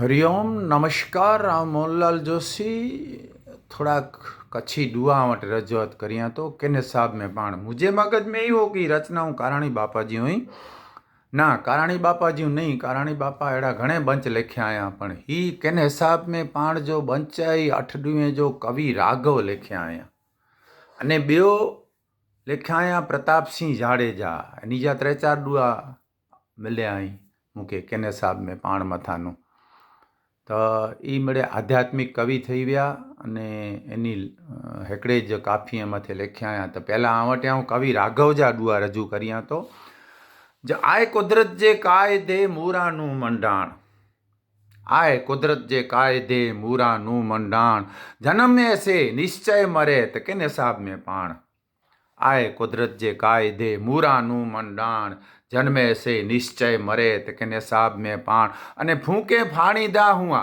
हरिओम नमस्कार आ मोहनलाल जोशी थोड़ाक कच्छी दुआ वट रजूआत करिया तो केने साहब में पाण मुझे मगज में ही हो कि रचनाऊं काराणी बापा जी हुई ना काराणी बापा जी नहीं काराणी बापा अड़ा घणे बंच लिखिया आया पण ही केने साहब में पाण जो बंच आई 8 जो कवि राघव लिखिया आया अने बियो लिखिया आया प्रताप सिंह जाडेजा एनी जा 3-4 दुआ मिलिया आई मूंखे केने साहब में पाण मथानो तो ये मेरे आध्यात्मिक कवि थी वया अने एनी हिकिड़े ज काफ़ीअ मथे लिखिया आया तो पहला वटि हूँ कवि राघव जा दुआ रजू करिया तो ज आए कुदरत जे कायदे मूरानू मंडाण आए कुदरत जे कायदे मूरानू मंडाण जन्म ऐसे निश्चय मरे तो किन हिसाब में पाण आए कुदरत जे कायदे मूरानू मंडाण जन्म ऐसे निश्चय मरे तो किन हिसाब में पाण अने फूके फाणीदा हुआ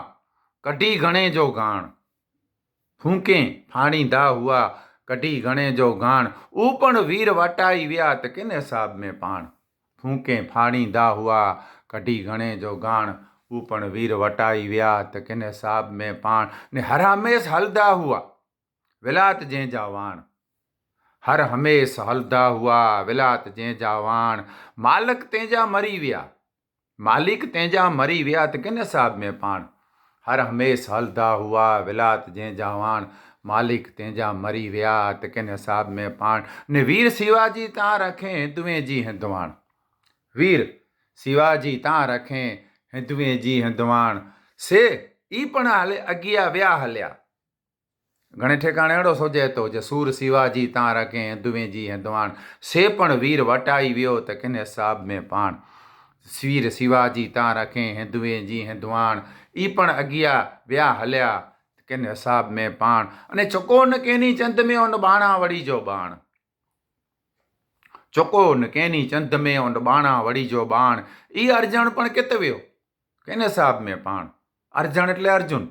कढी घणे जो गाण फूके फाणीदा हुआ कढी घणे जो गाण ऊ पण वीर वटाई विया तो किन हिसाब में पाण फूके फाणीदा हुआ कढी घणे जो गाण ऊ पण वीर वटाई विया तो किन हिसाब में पाण ने हर हमेश हलदा हुआ विलात जंहिंजा वाण हर हमेश हलदा हुआ विलात जंहिंजा वाण मालिक तंहिंजा मरी विया मालिक तंहिंजा मरी विया तो किन हिसाब में पाण हर हमेश हलदा हुआ विलात जंहिंजा वाण मालिक तंहिंजा मरी विया तो किन हिसाब में पाण ने वीर शिवाजी तां रखें हिंदुए जी हिंदवाण वीर शिवाजी तां रखें हिंदुए जी हिंदवाण से ई पण हले अगिया विया हलिया घणे ठिकाणे अहिड़ो सोचे थो जे सूर शिवाजी तां रखें हिंदुए जी हिंदवाण से पण वीर वटाई वियो त किन हिसाब में पाण वीर शिवाजी तां रखें हिंदुए जी हिंदवाण ई पण अगिया विया हलिया किन हिसाब में पाण अने चुको न केनी चंद में उन बाणा वड़ी जो बाण चुको न केनी चंद में उन बाणा वड़ी जो बाण ई अर्जन पण कित वियो किन हिसाब में पाण अर्जन એટલે अर्जुन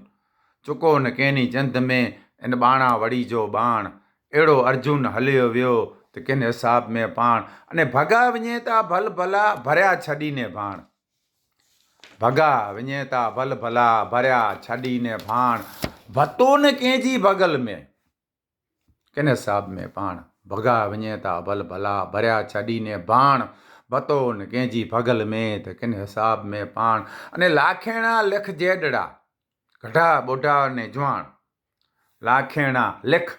चुको न केनी चंद में इन बाणा वड़ी जो बाण अहिड़ो अर्जुन हलियो वियो त किन हिसाब में पाण अने भगा वञे था भल भला भरिया छॾीने भाण भगा वञे था भल भला भरिया छॾीने भाण भतो न कंहिंजी बगल में किन हिसाब में पाण भगा वञे था भल भला भरिया छॾीने भाण भतो न कंहिंजी बगल में त किन हिसाब में पाण अने लाखेणा लिख जेडड़ा गढ़ा ॿोढा ने जवान लाखेणा लिख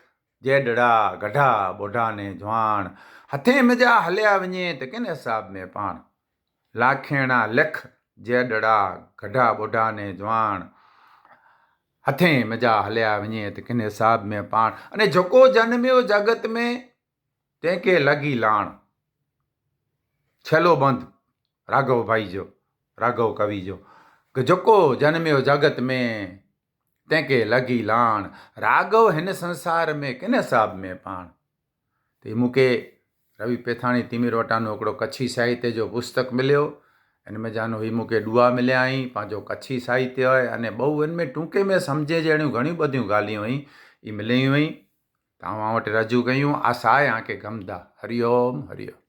जेडड़ा गढ़ा ॿोढा ने जवान हथे मिजा हलिया वञे त किन हिसाब में पाण लाखेणा लिख जेडड़ा गढ़ा ॿोढा ने जवान हथे मिजा हलिया वञे त किन हिसाब में पाण अने जेको जनमियो जगत में तंहिंखे लॻी लाण छेलो बंद राघव भाई जो राघव कवि जो कि जेको जनमियो जगत में तंहिंखे लॻी लाण राघव हिन संसार में किन हिसाब में पाण त मूंखे रवि पेथाणी तिमिर वटानो हिकिड़ो कच्छी साहित्य जो पुस्तक मिलियो हिन में जानो ही मूंखे दुआ मिलिया आई पंहिंजो कच्छी साहित्य आहे अने ॿ हिन में टूंके में सम्झे जहिड़ियूं घणियूं ॿधियूं ॻाल्हियूं हुई ई मिलियूं हुई तव्हां वटि रजू कयूं आशा आहे तव्हांखे गमदा हरिओम हरिओम